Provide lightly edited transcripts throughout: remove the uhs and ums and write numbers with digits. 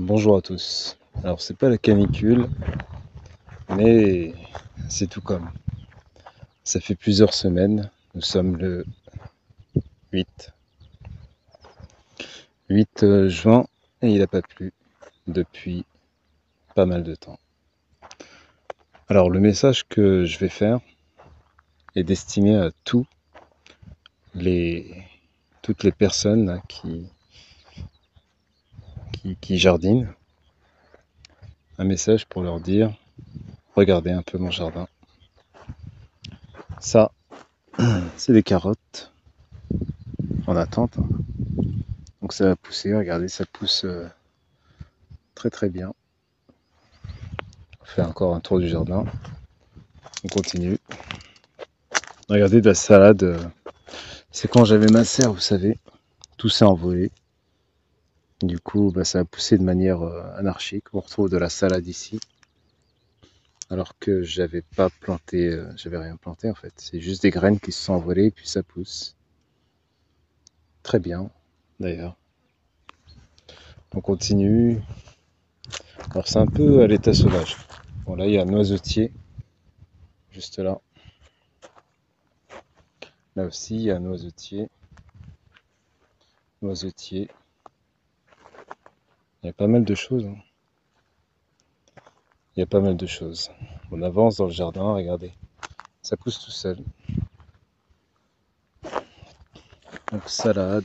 Bonjour à tous. Alors c'est pas la canicule, mais c'est tout comme. Ça fait plusieurs semaines, nous sommes le 8, 8 juin et il n'a pas plu depuis pas mal de temps. Alors le message que je vais faire est destiné à toutes les personnes qui jardinent. Un message pour leur dire, regardez un peu mon jardin. Ça, c'est des carottes en attente. Donc ça va pousser, regardez, ça pousse très très bien. On fait encore un tour du jardin. On continue. Regardez de la salade. C'est quand j'avais ma serre, vous savez. Tout s'est envolé. Du coup, ça a poussé de manière anarchique. On retrouve de la salade ici. Alors que j'avais pas planté, j'avais rien planté en fait. C'est juste des graines qui se sont envolées et puis ça pousse. Très bien, d'ailleurs. On continue. Alors c'est un peu à l'état sauvage. Bon là, il y a un noisetier. Juste là. Là aussi, il y a un noisetier. Noisetier. Il y a pas mal de choses. Il y a pas mal de choses. On avance dans le jardin, regardez. Ça pousse tout seul. Donc salade.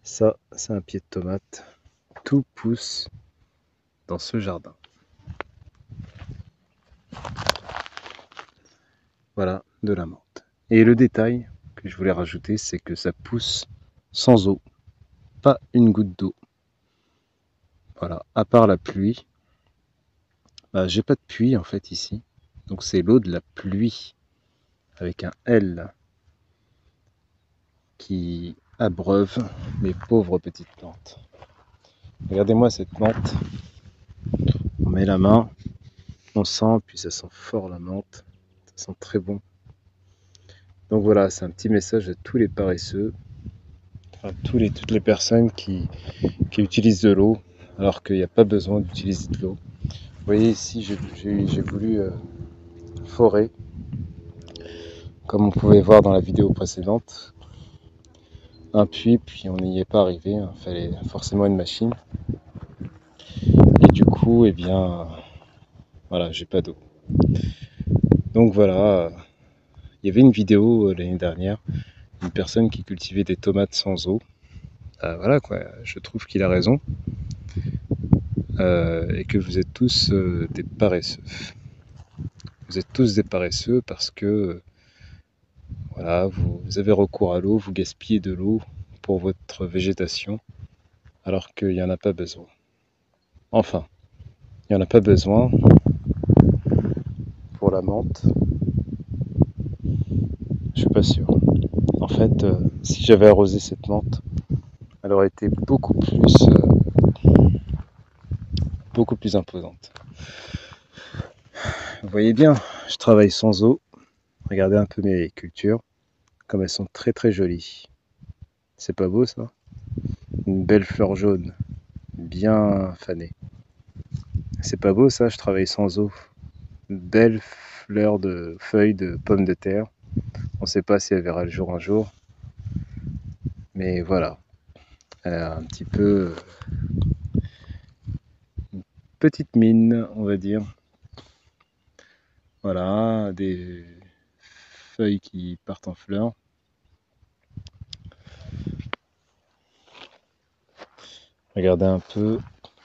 Ça, c'est un pied de tomate. Tout pousse dans ce jardin. Voilà, de la menthe. Et le détail que je voulais rajouter, c'est que ça pousse sans eau. Pas une goutte d'eau. Voilà, à part la pluie. J'ai pas de puits en fait ici. Donc c'est l'eau de la pluie avec un L qui abreuve mes pauvres petites plantes. Regardez-moi cette plante. On met la main, on sent, puis ça sent fort la menthe. Ça sent très bon. Donc voilà, c'est un petit message à tous les paresseux, à toutes les personnes qui utilisent de l'eau alors qu'il n'y a pas besoin d'utiliser de l'eau. Vous voyez ici, j'ai voulu forer, comme on pouvait voir dans la vidéo précédente, un puits, puis on n'y est pas arrivé, il fallait forcément une machine. Et du coup, eh bien, voilà, j'ai pas d'eau. Donc voilà, il y avait une vidéo l'année dernière, une personne qui cultivait des tomates sans eau. Voilà quoi, je trouve qu'il a raison. Et que vous êtes tous des paresseux. Vous êtes tous des paresseux parce que voilà, vous avez recours à l'eau, vous gaspillez de l'eau pour votre végétation alors qu'il n'y en a pas besoin. Enfin, il n'y en a pas besoin pour la menthe. Je suis pas sûr. En fait, si j'avais arrosé cette menthe, elle aurait été beaucoup plus imposante. Vous voyez bien, je travaille sans eau. Regardez un peu mes cultures, comme elles sont très très jolies. C'est pas beau ça? Une belle fleur jaune, bien fanée. C'est pas beau ça, je travaille sans eau. Une belle fleur de feuilles de pommes de terre. On sait pas si elle verra le jour un jour. Mais voilà. Elle a un petit peu une petite mine, on va dire. Voilà, des feuilles qui partent en fleurs. Regardez un peu.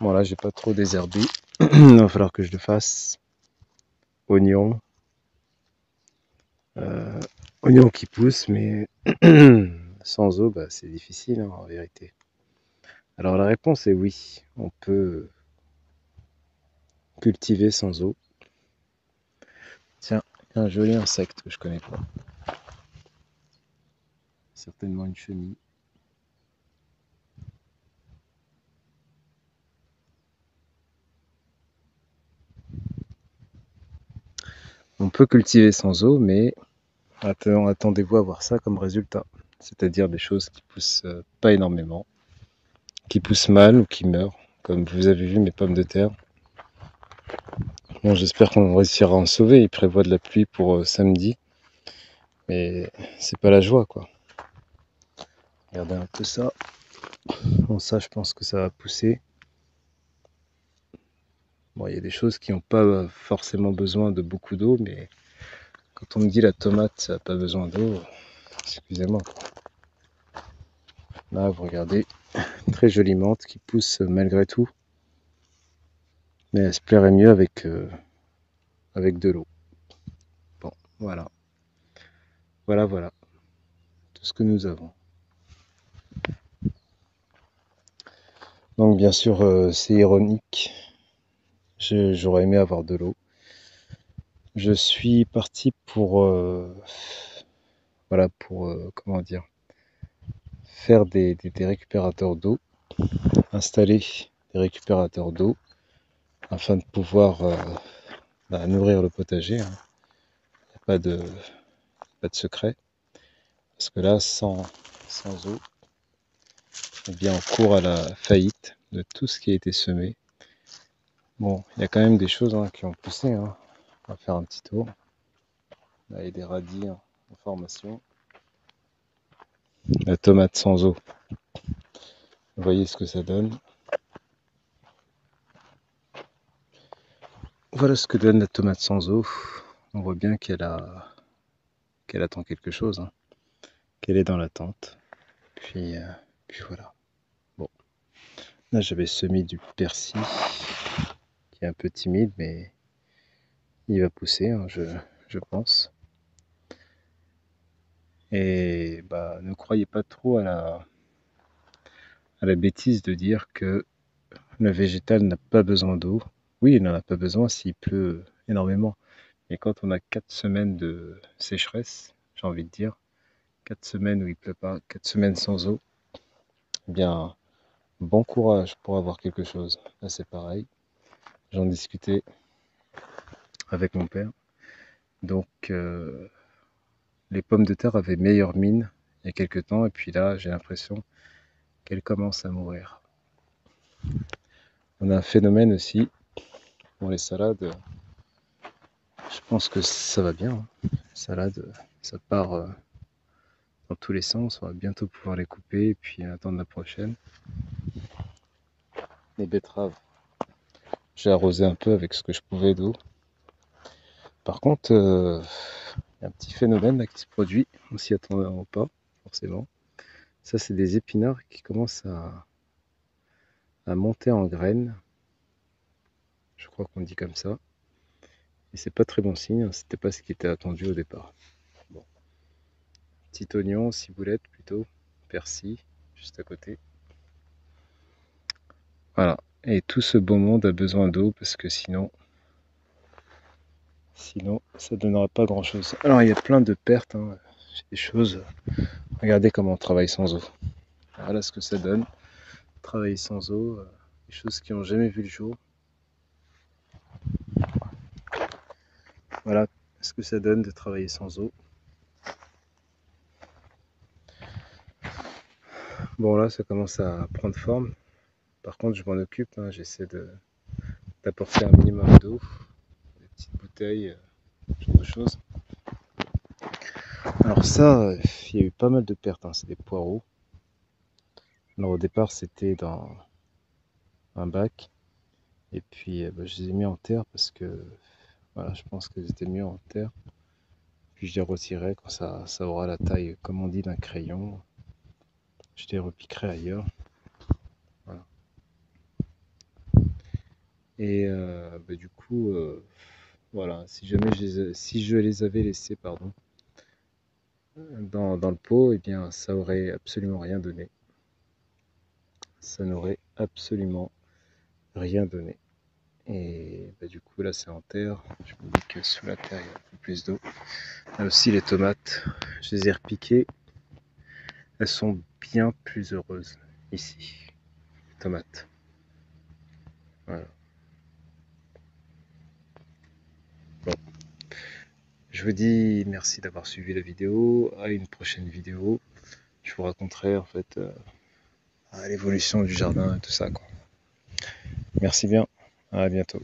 Bon là, j'ai pas trop désherbé. Il va falloir que je le fasse. Oignons. Oignons qui poussent, mais sans eau, c'est difficile en vérité. Alors la réponse est oui. On peut cultiver sans eau. Tiens, un joli insecte que je connais pas. Certainement une chenille. On peut cultiver sans eau, mais attendez-vous à voir ça comme résultat. C'est-à-dire des choses qui poussent pas énormément, qui poussent mal ou qui meurent comme vous avez vu mes pommes de terre. Bon, j'espère qu'on réussira à en sauver. Il prévoit de la pluie pour samedi. Mais c'est pas la joie, quoi. Regardez un peu ça. Bon, ça, je pense que ça va pousser. Bon, il y a des choses qui n'ont pas forcément besoin de beaucoup d'eau, mais quand on me dit la tomate, ça n'a pas besoin d'eau, excusez-moi. Là, vous regardez, très jolie menthe qui pousse malgré tout, mais elle se plairait mieux avec de l'eau. Bon, voilà. Voilà, tout ce que nous avons. Donc bien sûr, c'est ironique. J'aurais aimé avoir de l'eau. Je suis parti pour, voilà, pour, comment dire, faire des récupérateurs d'eau, installer des récupérateurs d'eau afin de pouvoir nourrir le potager. Hein. Il n'y a pas de secret. Parce que là, sans eau, eh bien, on court à la faillite de tout ce qui a été semé. Bon, il y a quand même des choses qui ont poussé. Hein. On va faire un petit tour. Là, il y a des radis en formation. La tomate sans eau. Vous voyez ce que ça donne. Voilà ce que donne la tomate sans eau. On voit bien qu'elle attend quelque chose. Hein. Qu'elle est dans l'attente. Puis voilà. Bon. Là, j'avais semé du persil, qui est un peu timide, mais il va pousser, hein, je pense. Et bah, ne croyez pas trop à la bêtise de dire que le végétal n'a pas besoin d'eau. Oui, il n'en a pas besoin s'il pleut énormément. Mais quand on a 4 semaines de sécheresse, j'ai envie de dire, 4 semaines où il pleut pas, 4 semaines sans eau, eh bien, bon courage pour avoir quelque chose. Là, c'est pareil. J'en discutais avec mon père. Donc, les pommes de terre avaient meilleure mine il y a quelques temps, et puis là, j'ai l'impression qu'elles commencent à mourir. On a un phénomène aussi pour les salades. Je pense que ça va bien. Hein. Les salades, ça part dans tous les sens. On va bientôt pouvoir les couper et puis attendre la prochaine. Les betteraves, j'ai arrosé un peu avec ce que je pouvais d'eau. Par contre, il y a un petit phénomène là qui se produit. On s'y attendait pas, forcément. Ça, c'est des épinards qui commencent à monter en graines. Je crois qu'on dit comme ça. Et c'est pas très bon signe. Hein. C'était pas ce qui était attendu au départ. Bon. Petit oignon, ciboulette plutôt, persil, juste à côté. Voilà. Et tout ce beau monde a besoin d'eau parce que sinon ça donnera pas grand chose. Alors il y a plein de pertes, hein. J'ai des choses. Regardez comment on travaille sans eau. Voilà ce que ça donne. Travailler sans eau, des choses qui n'ont jamais vu le jour. Voilà ce que ça donne de travailler sans eau. Bon là ça commence à prendre forme. Par contre je m'en occupe, hein. J'essaie d'apporter un minimum d'eau, des petites bouteilles, ce genre de choses. Alors ça, il y a eu pas mal de pertes, hein. C'est des poireaux. Alors au départ c'était dans un bac et puis je les ai mis en terre parce que voilà, je pense qu'ils étaient mieux en terre. Puis je les retirerai quand ça aura la taille, comme on dit, d'un crayon. Je les repiquerai ailleurs. Voilà. Et du coup, voilà, si jamais si je les avais laissés, pardon, dans le pot, eh bien, ça aurait absolument rien donné. Ça n'aurait absolument rien donné. Et du coup, là, c'est en terre. Je me dis que sous la terre, il y a un peu plus d'eau. Là aussi, les tomates, je les ai repiquées. Elles sont bien plus heureuses ici. Les tomates. Voilà. Bon. Je vous dis merci d'avoir suivi la vidéo. À une prochaine vidéo. Je vous raconterai en fait l'évolution du jardin et tout ça, quoi. Merci bien. À bientôt.